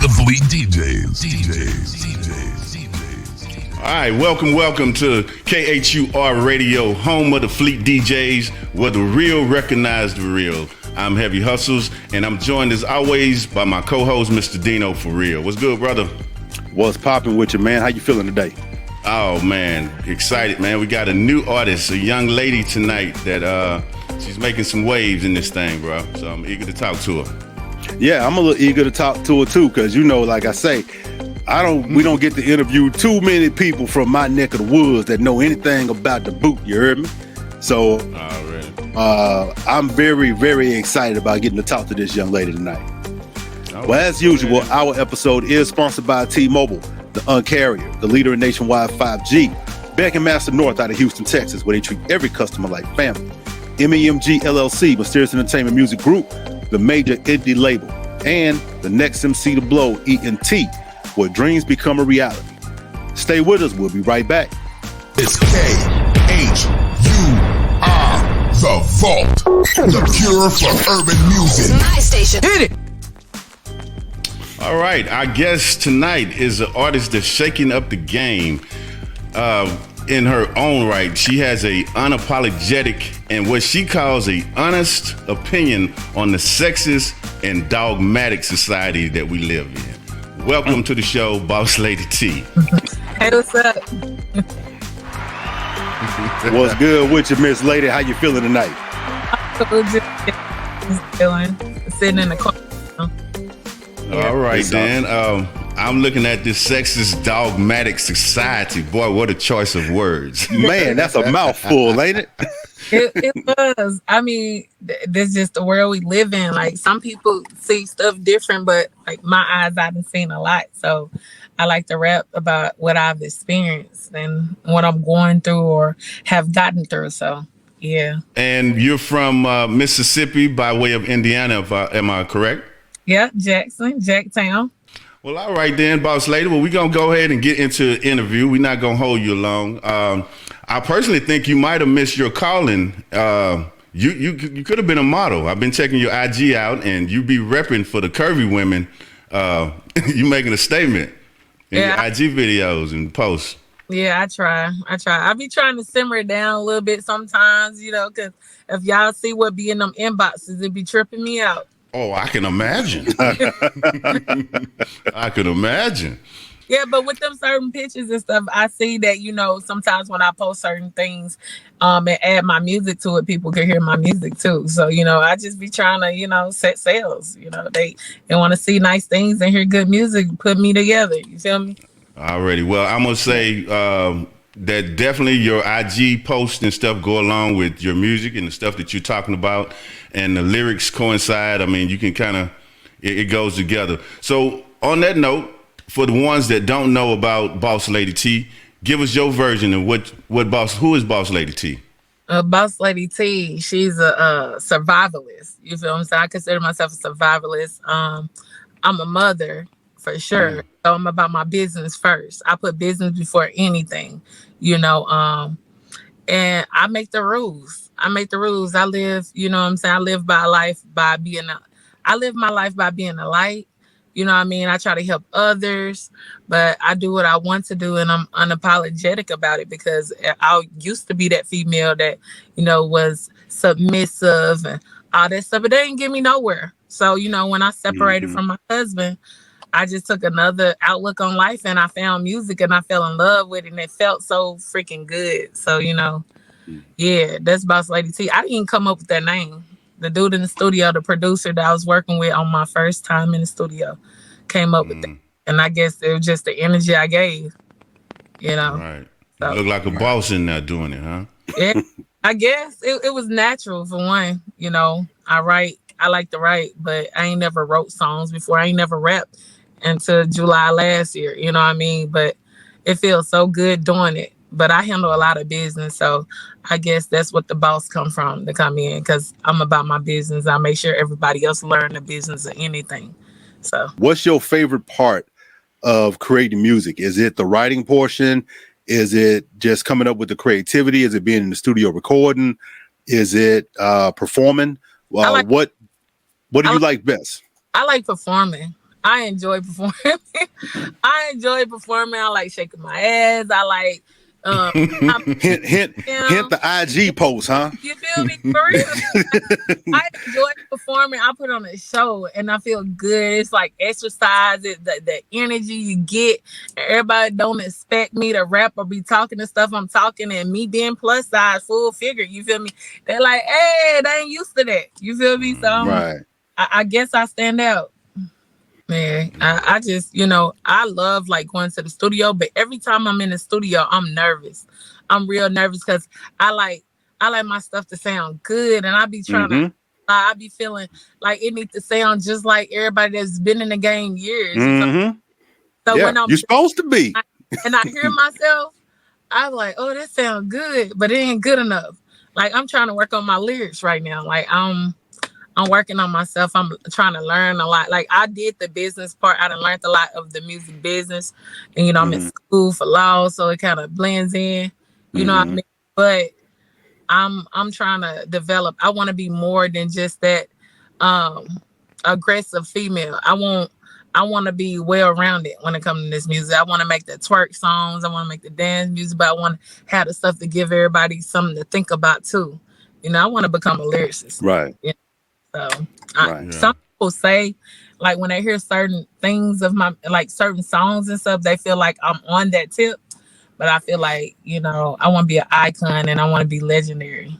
The Fleet DJs. All right, welcome to KHUR Radio, home of the Fleet DJs, where the real recognize the real. I'm Heavy Hustles, and I'm joined as always by my co-host, Mr. Dino For Real. What's good, brother? What's popping with you, man? How you feeling today? Oh, man, excited, man. We got a new artist, a young lady tonight that she's making some waves in this thing, bro. So I'm eager to talk to her. Yeah, I'm a little eager to talk to her too, because like I say, we don't get to interview too many people from my neck of the woods that know anything about the boot. You heard me? So I'm very, very excited about getting to talk to this young lady tonight. Well, as usual, our episode is sponsored by T-Mobile, the Un-carrier, the leader in nationwide 5G. Beck and Master North out of Houston, Texas, where they treat every customer like family. MEMG LLC, Mysterious Entertainment Music Group, the major indie label, and the next MC to blow, ENT, where dreams become a reality. Stay with us. We'll be right back. It's KHUR, The Vault, the cure for urban music. My station. Hit it. All right, our guest tonight is an artist that's shaking up the game in her own right. She has a unapologetic and what she calls a honest opinion on the sexist and dogmatic society that we live in. Welcome to the show, Boss Lady T. Hey, what's up? What's good with you, Miss Lady? How you feeling tonight? Just feeling, sitting in the car. All right, then. I'm looking at this sexist, dogmatic society. Boy, what a choice of words. Man, that's a mouthful, ain't it? It was. I mean, this is just the world we live in. Like, some people see stuff different, but like my eyes, I've seen a lot. So I like to rap about what I've experienced and what I'm going through or have gotten through. So, yeah. And you're from Mississippi by way of Indiana, am I correct? Yeah, Jacktown. Well, all right then, Boss Lady. Well, we're going to go ahead and get into the interview. We're not going to hold you long. I personally think you might have missed your calling. You could have been a model. I've been checking your IG out, and you be repping for the curvy women. You making a statement in your IG videos and posts. Yeah, I try. I be trying to simmer it down a little bit sometimes, because if y'all see what be in them inboxes, it be tripping me out. Oh, I can imagine. I could imagine. Yeah, but with them certain pictures and stuff, I see that, sometimes when I post certain things and add my music to it, people can hear my music too. So, I just be trying to, set sales. They want to see nice things and hear good music, put me together. You feel me? Alrighty. Well, I'm going to say that definitely your IG posts and stuff go along with your music and the stuff that you're talking about, and the lyrics coincide. I mean, you can kind of, it goes together. So on that note, for the ones that don't know about Boss Lady T, give us your version of who is Boss Lady T? Boss Lady T, she's a survivalist. You feel what I'm saying? I consider myself a survivalist. I'm a mother for sure. So I'm about my business first. I put business before anything, and I make the rules. I live, I live my life by being a light. I try to help others, but I do what I want to do, and I'm unapologetic about it, because I used to be that female that, was submissive and all that stuff, but they didn't get me nowhere. So, when I separated from my husband, I just took another outlook on life, and I found music, and I fell in love with it, and it felt so freaking good. So, yeah, that's Boss Lady T. I didn't come up with that name. The dude in the studio, the producer that I was working with on my first time in the studio, came up with that. And I guess it was just the energy I gave, Right. So, you look like a boss in there doing it, huh? Yeah, I guess it was natural for one. I like to write, but I ain't never wrote songs before. I ain't never rapped until July last year, But it feels so good doing it. But I handle a lot of business, so I guess that's what the boss come from, to come in, because I'm about my business. I make sure everybody else learn the business of anything. So, what's your favorite part of creating music? Is it the writing portion? Is it just coming up with the creativity? Is it being in the studio recording? Is it performing? What do you like best? I like performing. I enjoy performing. I enjoy performing. I like shaking my ass. I like Hint the IG post, huh? you feel me? For real. I enjoy performing. I put on a show and I feel good. It's like exercise, the energy you get. Everybody don't expect me to rap or be talking the stuff I'm talking, and me being plus size, full figure. You feel me? They're like, hey, they ain't used to that. You feel me? So Right. I guess I stand out. Man, I just, I love like going to the studio, but every time I'm in the studio, I'm nervous. I'm real nervous because I like my stuff to sound good, and I be trying to, I be feeling like it needs to sound just like everybody that's been in the game years. So Yeah, when you're supposed to be, and I hear myself, I'm like, oh, that sounds good, but it ain't good enough. Like I'm trying to work on my lyrics right now. Like I'm working on myself. I'm trying to learn a lot. Like I did the business part. I done learned a lot of the music business. And I'm in school for law, so it kind of blends in. You know what I mean? But I'm trying to develop. I want to be more than just that aggressive female. I want to be well-rounded when it comes to this music. I want to make the twerk songs. I want to make the dance music, but I want to have the stuff to give everybody something to think about too. I want to become a lyricist. right? So Right. some people say, like when they hear certain things of my, like certain songs and stuff, they feel like I'm on that tip. But I feel like, I want to be an icon and I want to be legendary.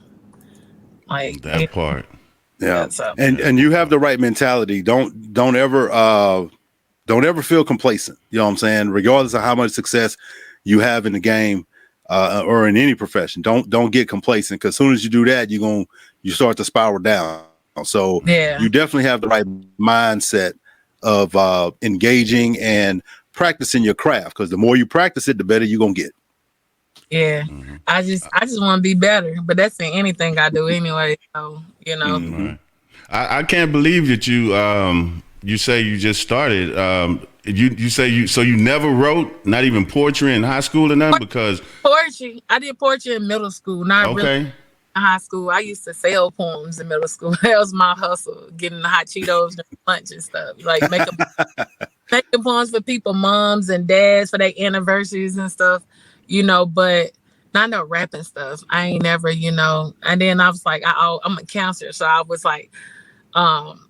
Like That part. Yeah. So. And you have the right mentality. Don't ever feel complacent. You know what I'm saying? Regardless of how much success you have in the game or in any profession, don't get complacent, because as soon as you do that, you start to spiral down. So you definitely have the right mindset of engaging and practicing your craft, because the more you practice it, the better you're gonna get. Yeah. I just want to be better, but that's in anything I do anyway. So Right. I can't believe that you say you just started. You say you never wrote, not even poetry in high school or nothing? Because poetry, I did poetry in middle school, not really. In high school, I used to sell poems in middle school. That was my hustle, getting the hot Cheetos and lunch and stuff. Like making poems for people, moms and dads, for their anniversaries and stuff, but not no rapping stuff. I ain't never, and then I was like, I'm a counselor. So I was like,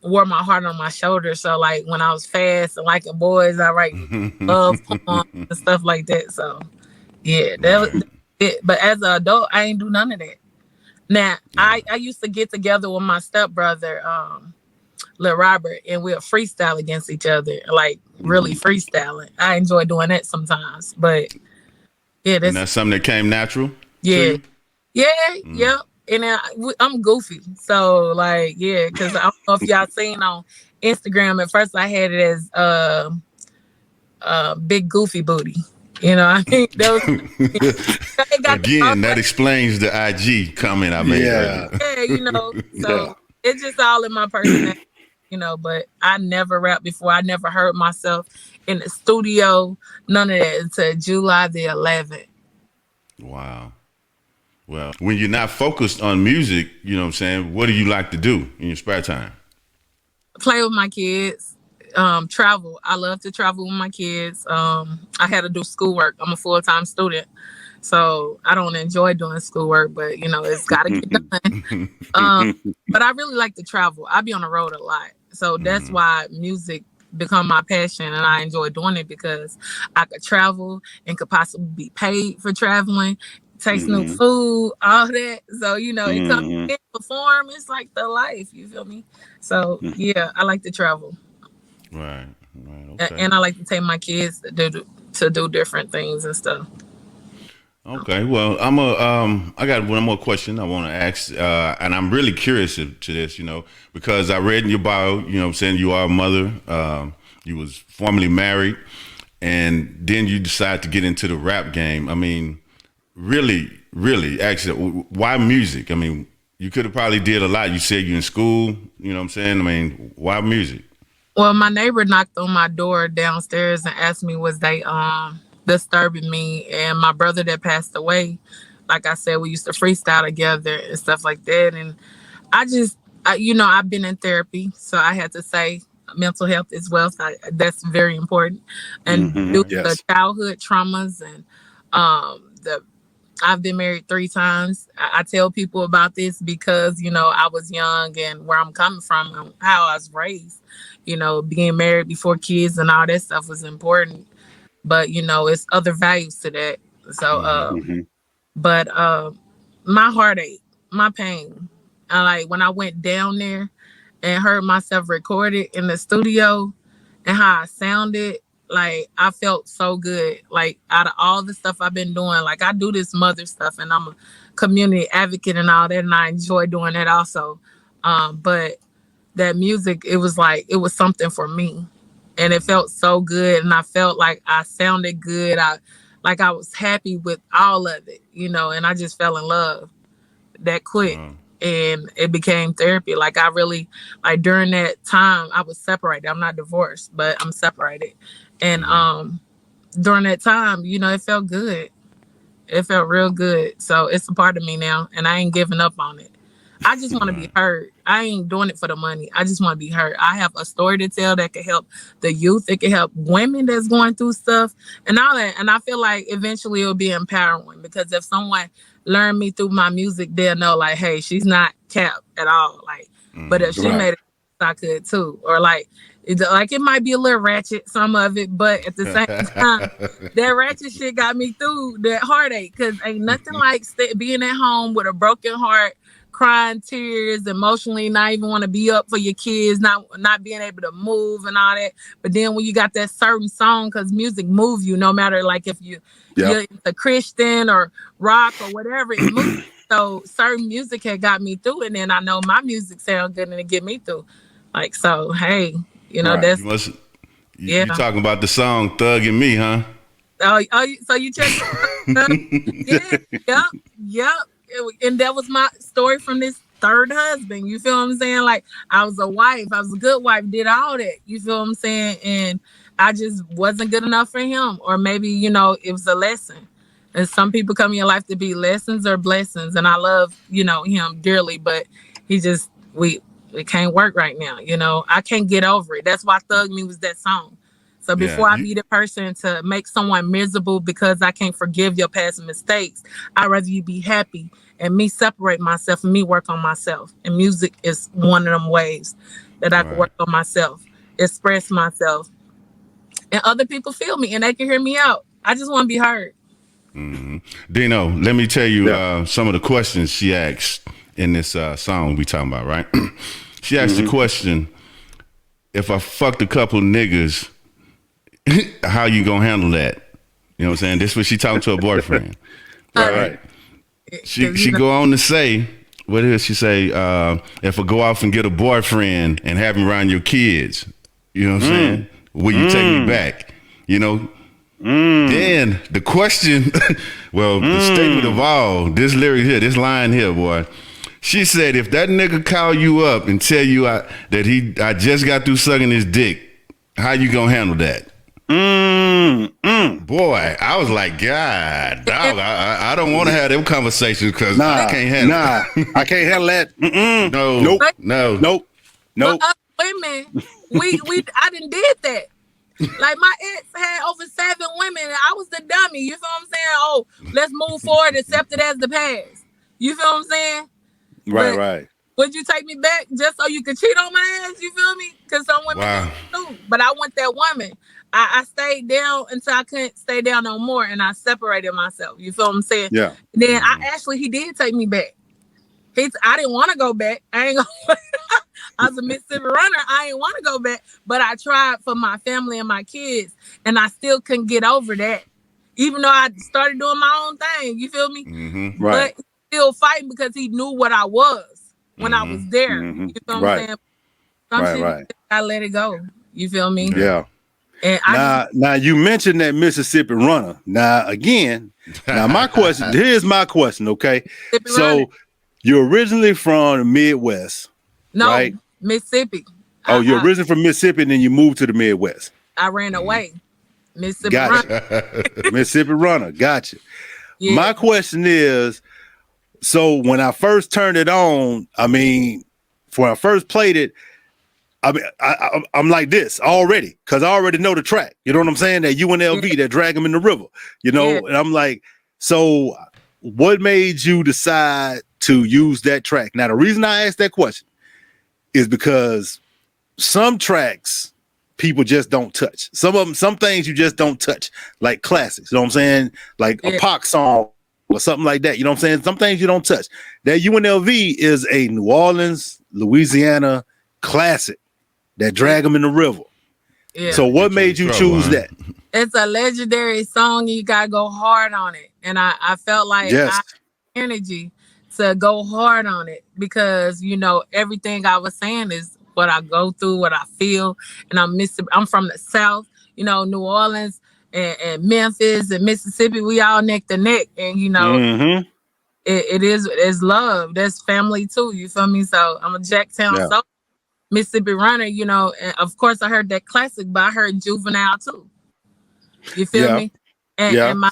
wore my heart on my shoulder. So like when I was fast and liking boys, I write love poems and stuff like that. So yeah, that was it. But as an adult, I ain't do none of that. Now, I used to get together with my stepbrother, Lil Robert, and we'll freestyle against each other, like really freestyling. I enjoy doing that sometimes, but yeah, that's something that came natural. Yeah, yeah. And I'm goofy, so like, because I don't know if y'all seen on Instagram. At first, I had it as big goofy booty. I mean, again, that explains the IG comment I made earlier. So it's just all in my personality, but I never rapped before. I never heard myself in the studio, none of that, until July the 11th. Wow. Well, when you're not focused on music, you know what I'm saying, what do you like to do in your spare time? Play with my kids. Travel. I love to travel with my kids. I had to do schoolwork. I'm a full-time student, so I don't enjoy doing schoolwork, but it's got to get done. But I really like to travel. I be on the road a lot, so that's why music become my passion, and I enjoy doing it because I could travel and could possibly be paid for traveling, taste new food, all that. So it comes in perform. It's like the life. You feel me? So yeah, I like to travel. Right. Okay. And I like to take my kids to do different things and stuff. Okay. Well, I got one more question I want to ask, and I'm really curious to this, because I read in your bio, what I'm saying, you are a mother, you was formerly married, and then you decide to get into the rap game. I mean, really, actually, why music? I mean, you could have probably did a lot. You said you in school, you know what I'm saying? I mean, why music? Well, my neighbor knocked on my door downstairs and asked me, was they disturbing me? And my brother that passed away, like I said, we used to freestyle together and stuff like that. And I just, I've been in therapy, so I had to say, mental health as well. So that's very important. And due to the Yes. childhood traumas and the I've been married 3 times. I tell people about this because, you know, I was young and where I'm coming from and how I was raised, you know, being married before kids and all that stuff was important. But, you know, it's other values to that. So, but my heartache, my pain, and like when I went down there and heard myself recorded in the studio and how I sounded, like I felt so good. Like out of all the stuff I've been doing, like I do this mother stuff and I'm a community advocate and all that, and I enjoy doing that also. But that music, it was something for me. And it felt so good. And I felt like I sounded good. I was happy with all of it, you know, and I just fell in love that quick. And it became therapy. Like I really, like during that time, I was separated. I'm not divorced, but I'm separated. And during that time, you know, it felt good. It felt real good. So it's a part of me now, and I ain't giving up on it. I just want to be heard. I ain't doing it for the money. I just want to be heard. I have a story to tell that can help the youth. It can help women that's going through stuff and all that. And I feel like eventually it'll be empowering because if someone learned me through my music, they'll know like, hey, she's not capped at all. Like, but if she made it, I could too. Or like it might be a little ratchet, some of it, but at the same time, that ratchet shit got me through that heartache because ain't nothing like being at home with a broken heart, crying tears, emotionally not even want to be up for your kids, not being able to move and all that. But then when you got that certain song, because music move you, no matter like if you're a Christian or rock or whatever, it moves. So certain music had got me through, and then I know my music sound good and it get me through. Like, so, hey, you know, that's... You talking about the song Thug and Me, huh? Oh, so you check Yep. And that was my story from this third husband. You feel what I'm saying? Like, I was a wife. I was a good wife, did all that. You feel what I'm saying? And I just wasn't good enough for him. Or maybe, you know, it was a lesson. And some people come in your life to be lessons or blessings. And I love, you know, him dearly, but he just, it can't work right now. You know, I can't get over it. That's why Thug Me was that song. So before I be the person to make someone miserable because I can't forgive your past mistakes, I'd rather you be happy and me separate myself and me work on myself. And music is one of them ways that I can work on myself, express myself. And other people feel me and they can hear me out. I just want to be heard. Dino, let me tell you some of the questions she asked in this song we talking about, right? She asked the question, if I fucked a couple niggas, how you gonna handle that? You know what I'm saying? This is what she talking to her boyfriend. Right. She go on to say, what did she say? If I go off and get a boyfriend and have him around your kids, you know what I'm saying? Will you take me back? You know? Then the question, well, the statement of all, this lyric here, this line here, boy. She said, if that nigga call you up and tell you that I just got through sucking his dick, how you gonna handle that? Boy, I was like, God, dog, I don't want to have them conversations because I can't handle I can't handle that. Nope. Women, I done did that. Like my ex had over 7 women and I was the dummy. You feel what I'm saying? Oh, let's move forward, accept it as the past. You feel what I'm saying? Right. Would you take me back just so you could cheat on my ass? You feel me? Because some women do. But I want that woman. I stayed down until I couldn't stay down no more, and I separated myself. You feel what I'm saying? Yeah. Then he did take me back. I didn't want to go back. I ain't gonna. I was a Mississippi runner. I didn't want to go back, but I tried for my family and my kids, and I still couldn't get over that. Even though I started doing my own thing, you feel me? Mm-hmm. Right. But still fighting because he knew what I was when I was there. You feel what I'm saying? Some shit, I let it go. You feel me? Yeah. And now you mentioned that Mississippi runner. Now again, my question. Here's my question. Okay, so you're originally from the Midwest, right? Mississippi. Oh, you're originally from Mississippi, and then you moved to the Midwest. I ran away. Mississippi runner. Mississippi runner. Gotcha. Yeah. My question is, so when I first turned it on, I mean, when I first played it, I mean, I'm like this already because I already know the track. You know what I'm saying? That UNLV, that Drag 'Em in the River. You know, and I'm like, so what made you decide to use that track? Now, the reason I asked that question is because some tracks people just don't touch. Some of them, some things you just don't touch, like classics. You know what I'm saying? Like a Pac song or something like that. You know what I'm saying? Some things you don't touch. That UNLV is a New Orleans, Louisiana classic. That Drag 'Em in the River. Yeah. So what made you choose that? It's a legendary song. You gotta go hard on it, and I felt like I had energy to go hard on it because you know everything I was saying is what I go through, what I feel, and I'm from the South, you know, New Orleans and Memphis and Mississippi. We all neck to neck, and you know, it's love. That's family too. You feel me? So I'm a Jacktown soul. Mississippi Runner, you know, and of course I heard that classic, but I heard Juvenile too. You feel me? And my,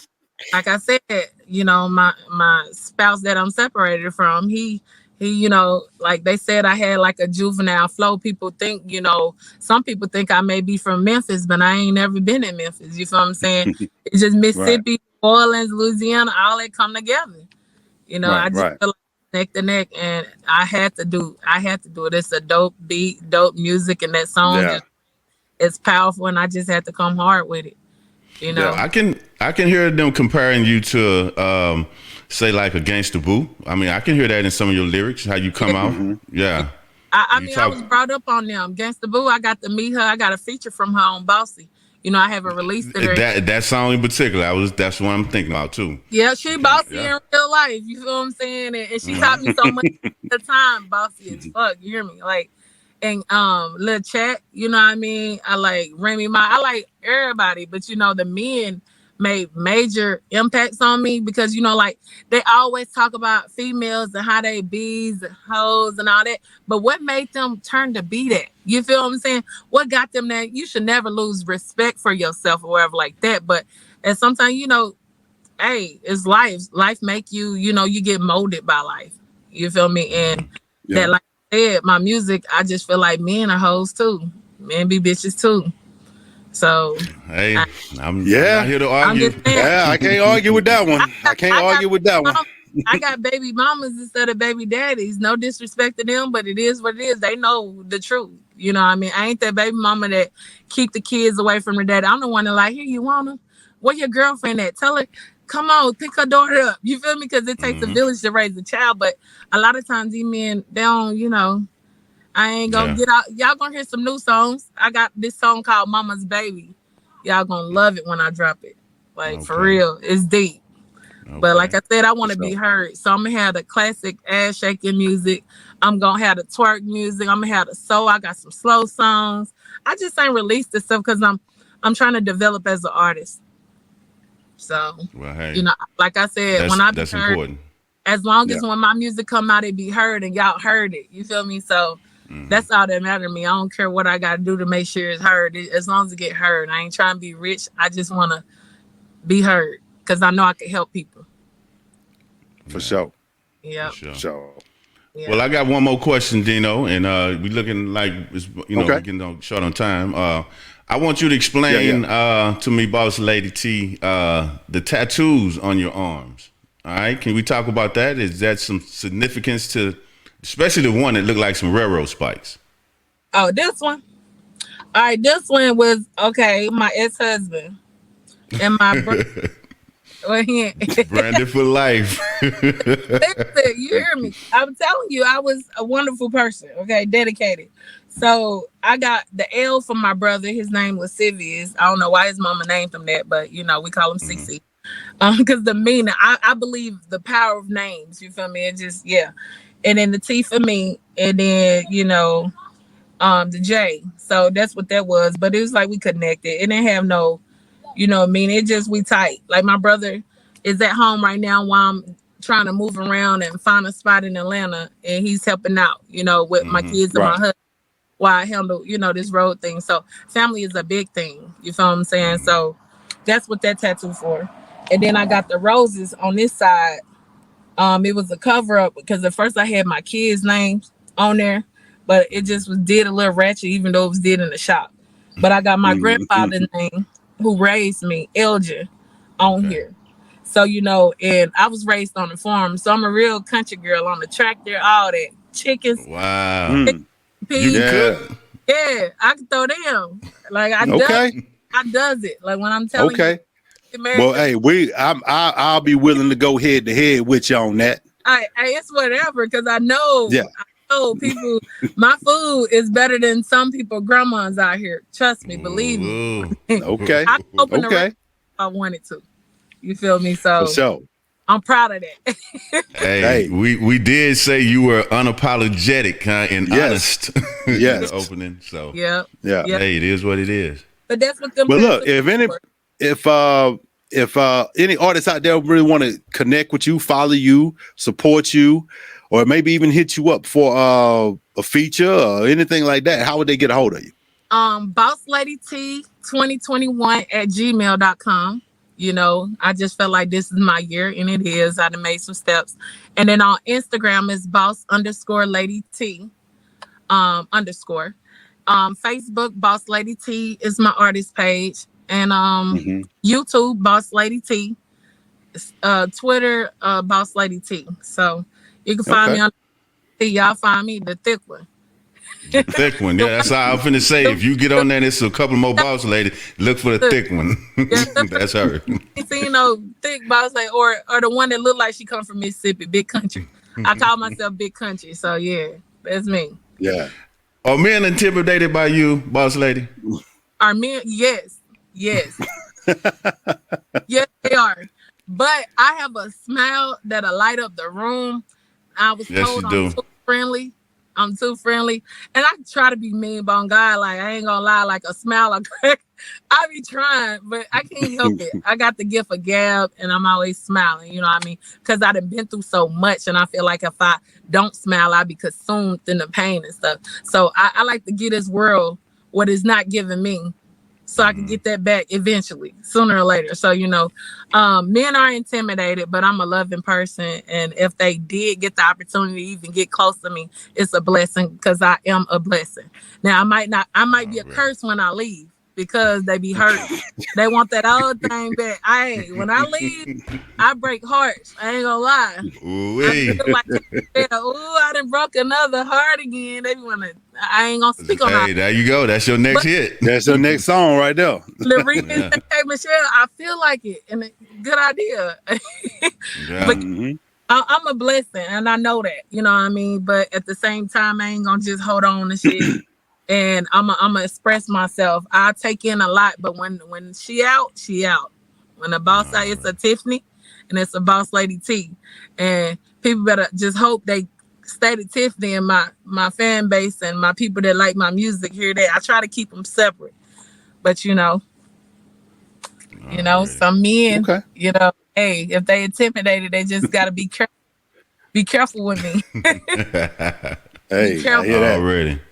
like I said, you know, my spouse that I'm separated from, he, you know, like they said, I had like a juvenile flow. People think, you know, some people think I may be from Memphis, but I ain't never been in Memphis. You feel what I'm saying? It's just Mississippi, New Orleans, Louisiana, all that come together. You know, I just feel like neck to neck, and I had to do it. It's a dope beat, dope music, and that song it's powerful, and I just had to come hard with it. You know, I can hear them comparing you to say like a Gangsta Boo. I mean, I can hear that in some of your lyrics, how you come out. Yeah. I mean, I was brought up on them. Gangsta Boo, I got to meet her. I got a feature from her on Bossy. You know, I have a release today. That song in particular, that's what I'm thinking about too. Yeah, she bossy in real life. You feel what I'm saying? And she taught me so much at the time. Bossy as fuck. You hear me? Like, and Lil Chat, you know what I mean? I like Remy Ma. I like everybody, but you know, the men made major impacts on me because you know, like they always talk about females and how they bees and hoes and all that. But what made them turn to be that? You feel what I'm saying? What got them that? You should never lose respect for yourself or whatever like that. But and sometimes, you know, hey, it's life. Life make you, you know, you get molded by life. You feel me? And that, like I said, my music, I just feel like men are hoes too. Men be bitches too. So hey, I'm not here to argue. I can't argue with that one. I can't argue with that one. I got baby mamas instead of baby daddies. No disrespect to them, but it is what it is. They know the truth. You know what I mean? I ain't that baby mama that keep the kids away from their dad. I'm the one that like, here, you want them? Where your girlfriend at? Tell her, come on, pick her daughter up. You feel me? Because it takes a village to raise a child. But a lot of times these men, they don't, you know, I ain't gonna get out. Y'all gonna hear some new songs. I got this song called Mama's Baby. Y'all gonna love it when I drop it. Like, for real, it's deep. But like I said, I want to be heard. So I'm going to have the classic ass-shaking music. I'm going to have the twerk music. I'm going to have the soul. I got some slow songs. I just ain't released this stuff because I'm trying to develop as an artist. So, you know, like I said, when I be heard, important. As long as when my music come out, it be heard and y'all heard it. You feel me? So that's all that matters to me. I don't care what I got to do to make sure it's heard. As long as it get heard. I ain't trying to be rich. I just want to be heard. Because I know I can help people. For sure. Yeah. For sure. Yeah. Well, I got one more question, Dino, and we looking like it's, you know, we're getting short on time. I want you to explain to me, Boss Lady T, the tattoos on your arms. All right, can we talk about that? Is that some significance to, especially the one that looked like some railroad spikes? Oh, this one. All right, this one was my ex-husband and my brother. Well, branded for life. Listen, you hear me? I'm telling you, I was a wonderful person. Dedicated. So I got the L from my brother. His name was Lascivious. I don't know why his mama named him that, but you know we call him CC. Because the meaning, I believe the power of names. You feel me? It just and then the T for me, and then you know, the J. So that's what that was. But it was like we connected. It didn't have no. You know what I mean? It just, we tight. Like my brother is at home right now while I'm trying to move around and find a spot in Atlanta, and he's helping out, you know, with my kids and my husband while I handle, you know, this road thing. So family is a big thing. You feel what I'm saying? So that's what that tattoo for. And then I got the roses on this side. It was a cover up because at first I had my kids' names on there, but it just was did a little ratchet, even though it was did in the shop. But I got my grandfather's name, who raised me, Elgin, on here. So, you know, and I was raised on the farm, so I'm a real country girl on the tractor, all that. Chickens. Wow. Peas. Yeah. Yeah, I can throw them. Like I does it. Like when I'm telling you. Well, hey, I'll be willing to go head to head with you on that. It's whatever, because I know people, my food is better than some people grandmas out here. Trust me, believe me. Okay. I open the restaurant if I wanted to. You feel me? So I'm proud of that. Hey, we did say you were unapologetic and honest in the opening. So yeah. Hey, it is what it is. But that's what them. But look, if any artists out there really want to connect with you, follow you, support you, or maybe even hit you up for a feature or anything like that, how would they get a hold of you? Boss Lady T 2021 at gmail.com. You know, I just felt like this is my year, and it is. I done made some steps. And then on Instagram is boss_lady T _ Facebook, Boss Lady T is my artist page. And YouTube, Boss Lady T. Twitter, Boss Lady T. So you can find me on y'all find me the thick one. The thick one, yeah. That's how I'm finna say. If you get on there, there's a couple more boss lady. Look for the thick one. That's her. You know, thick boss lady, or the one that look like she come from Mississippi, big country. I call myself big country. So yeah, that's me. Yeah. Are men intimidated by you, boss lady? Are men? Yes. Yes, they are. But I have a smile that'll light up the room. I was told I'm too friendly. I'm too friendly, and I try to be mean, but on God, like I ain't gonna lie, like a smile, I be trying, but I can't help it. I got the gift of gab, and I'm always smiling. You know what I mean? Because I done been through so much, and I feel like if I don't smile, I be consumed in the pain and stuff. So I like to give this world what is not giving me, so I can get that back eventually, sooner or later. So, you know, men are intimidated, but I'm a loving person. And if they did get the opportunity to even get close to me, it's a blessing, because I am a blessing. Now, I might be a curse when I leave, because they be hurt. They want that old thing back. When I leave, I break hearts. I ain't gonna lie. I feel like, I done broke another heart again. They wanna. I ain't gonna speak on that. Hey, there you go. That's your next hit. That's your next song right there. Hey, Michelle, I feel like it, and good idea. But I'm a blessing, and I know that. You know what I mean? But at the same time, I ain't gonna just hold on to shit. And I'm gonna express myself. I take in a lot, but when she out, she out. When the boss out, it's a Tiffany, and it's a Boss Lady T. And people better just hope they stay to Tiffany, and my fan base and my people that like my music hear that. I try to keep them separate, but you know, some men, you know, hey, if they intimidated, they just gotta be careful. Be careful with me. Hey, I hear that already.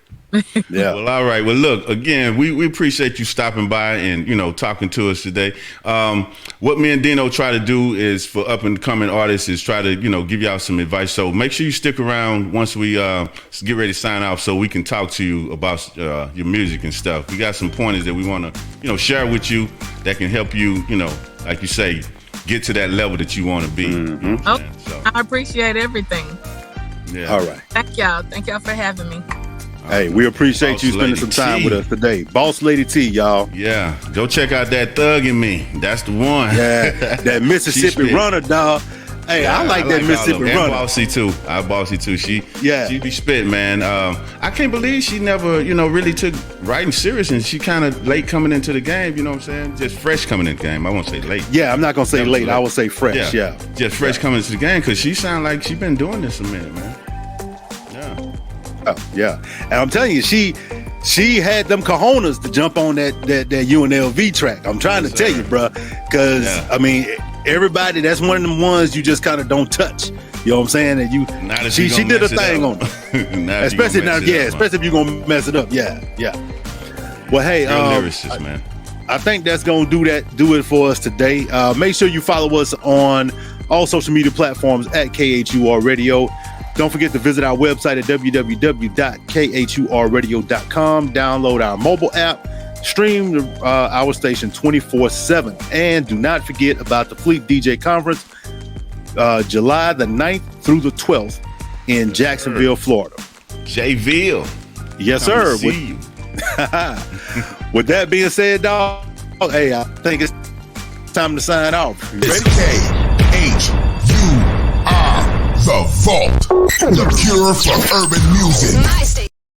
Yeah. Well, all right. Well, look, again, we appreciate you stopping by and, you know, talking to us today. What me and Dino try to do is, for up and coming artists, is try to, you know, give y'all some advice. So make sure you stick around once we get ready to sign off, so we can talk to you about your music and stuff. We got some pointers that we want to, you know, share with you that can help you, you know, like you say, get to that level that you want to be. You know so. I appreciate everything. Yeah. All right. Thank y'all for having me. Hey, we appreciate Boss you spending Lady some time T. with us today. Boss Lady T, y'all. Yeah. Go check out that Thug in Me. That's the one. Yeah. That Mississippi runner, dog. Hey, Yeah, I like that Mississippi and runner. Bossy too. Bossy too. She be spit, man. I can't believe she never, you know, really took writing serious, and she kind of late coming into the game. You know what I'm saying? Just fresh coming into the game. I won't say late. Yeah, I'm not gonna say late. I will say fresh. Yeah. Just fresh coming into the game, because she sound like she been doing this a minute, man. Oh, yeah. And I'm telling you, she had them cojones to jump on that UNLV track. I'm trying to tell you, bro, because I mean, everybody, that's one of them ones you just kind of don't touch. You know what I'm saying? And she did a thing on it. Especially now, especially if you're gonna mess it up. Yeah. Well, hey, lyricist, man. I think that's gonna do it for us today. Make sure you follow us on all social media platforms at KHUR Radio. Don't forget to visit our website at www.khurradio.com. Download our mobile app. Stream our station 24/7. And do not forget about the Fleet DJ Conference, July the 9th through the 12th in Jacksonville, Florida. Jayville. Yes, Come sir. to see you. With that being said, dog, hey, I think it's time to sign off. You It's ready? KHUR, The Vault, the cure for urban music. Nice